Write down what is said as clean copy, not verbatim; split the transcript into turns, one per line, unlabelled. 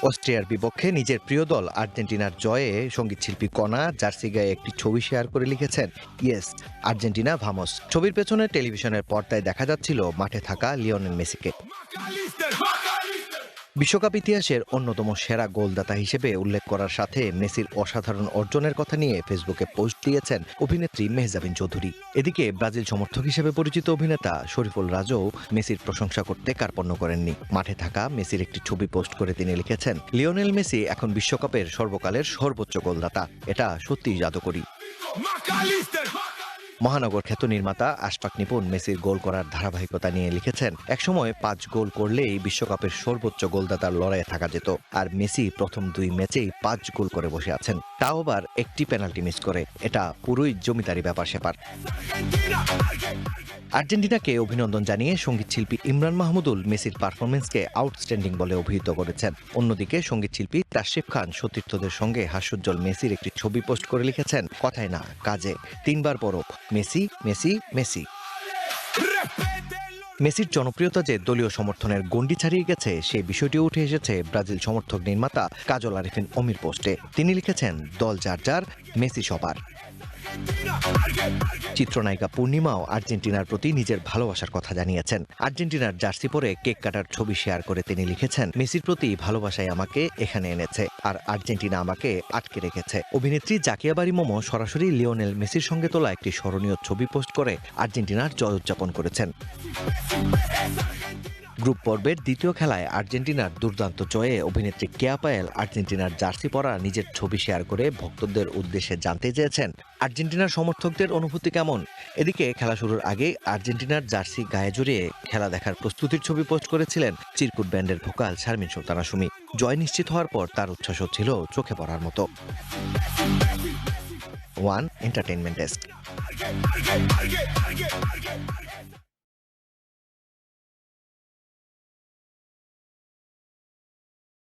অস্ট্রিয়ার বিপক্ষে নিজের প্রিয় দল আর্জেন্টিনার জয়ে সঙ্গীতশিল্পী কণা জার্সি গায়ে একটি ছবি শেয়ার করে লিখেছেন, ইয়েস আর্জেন্টিনা ভামোস। ছবির পেছনে টেলিভিশনের পর্দায় দেখা যাচ্ছিল মাঠে থাকা লিওনেল মেসিকে। বিশ্বকাপ ইতিহাসের অন্যতম সেরা গোলদাতা হিসেবে উল্লেখ করার সাথে মেসির অসাধারণ অর্জনের কথা নিয়ে ফেসবুকে পোস্ট দিয়েছেন অভিনেত্রী মেহজাবিন চৌধুরী। এদিকে ব্রাজিল সমর্থক হিসেবে পরিচিত অভিনেতা শরীফুল রাজও মেসির প্রশংসা করতে কার্পণ্য করেননি। মাঠে থাকা মেসির একটি ছবি পোস্ট করে তিনি লিখেছেন, লিওনেল মেসি এখন বিশ্বকাপের সর্বকালের সর্বোচ্চ গোলদাতা, এটা সত্যিই জাদুকরী। মহানগর খ্যাত নির্মাতা আশফাক নিপুণ মেসির গোল করার ধারাবাহিকতা নিয়ে লিখেছেন, একসময় 5 গোল করলেই বিশ্বকাপের সর্বোচ্চ গোলদাতার লড়াইয়ে থাকা যেত, আর মেসি প্রথম 2 ম্যাচেই 5 গোল করে বসে আছেন, তাও আবার একটি পেনাল্টি মিস করে। এটা পুরোই জমিদারি ব্যাপার স্যাপার। আর্জেন্টিনাকে অভিনন্দন জানিয়ে সঙ্গীতশিল্পী ইমরান মাহমুদুল মেসির পারফরমেন্সকে আউটস্ট্যান্ডিং বলে অভিহিত করেছেন। অন্যদিকে সঙ্গীতশিল্পী তাশরিফ খান সতীর্থদের সঙ্গে হাস্যোজ্জ্বল মেসির একটি ছবি পোস্ট করে লিখেছেন, কথায় না কাজে 3 বার পরখ, মেসি মেসি মেসি। মেসির জনপ্রিয়তা যে দলীয় সমর্থনের গণ্ডি ছাড়িয়ে গেছে, সেই বিষয়টি উঠে এসেছে ব্রাজিল সমর্থক নির্মাতা কাজল আরিফিন অমির পোস্টে। তিনি লিখেছেন, দল যার যার, মেসি সবার। চিত্রনায়িকা পূর্ণিমাও আর্জেন্টিনার প্রতি নিজের ভালোবাসার কথা জানিয়েছেন। আর্জেন্টিনার জার্সি পরে কেক কাটার ছবি শেয়ার করে তিনি লিখেছেন, মেসির প্রতি ভালোবাসায় আমাকে এখানে এনেছে, আর আর্জেন্টিনা আমাকে আটকে রেখেছে। অভিনেত্রী জাকিয়া বারি মোমো সরাসরি লিওনেল মেসির সঙ্গে তোলা একটি স্মরণীয় ছবি পোস্ট করে আর্জেন্টিনার জয় উদযাপন করেছেন। গ্রুপ পর্বের দ্বিতীয় খেলায় আর্জেন্টিনার দুর্দান্ত জয়ে অভিনেত্রী কেয়া পায়েল আর্জেন্টিনার জার্সি পরা নিজের ছবি শেয়ার করে ভক্তদের উদ্দেশ্যে জানতে চেয়েছেন, আর্জেন্টিনার সমর্থকদের অনুভূতি কেমন। এদিকে খেলা শুরুর আগে আর্জেন্টিনার জার্সি গায়ে জড়িয়ে খেলা দেখার প্রস্তুতির ছবি পোস্ট করেছিলেন চিরকুট ব্যান্ডের ভোকাল শারমিন সুলতানা সুমি। জয় নিশ্চিত হওয়ার পর তার উচ্ছ্বাস ছিল চোখে পড়ার মতো। One entertainment desk.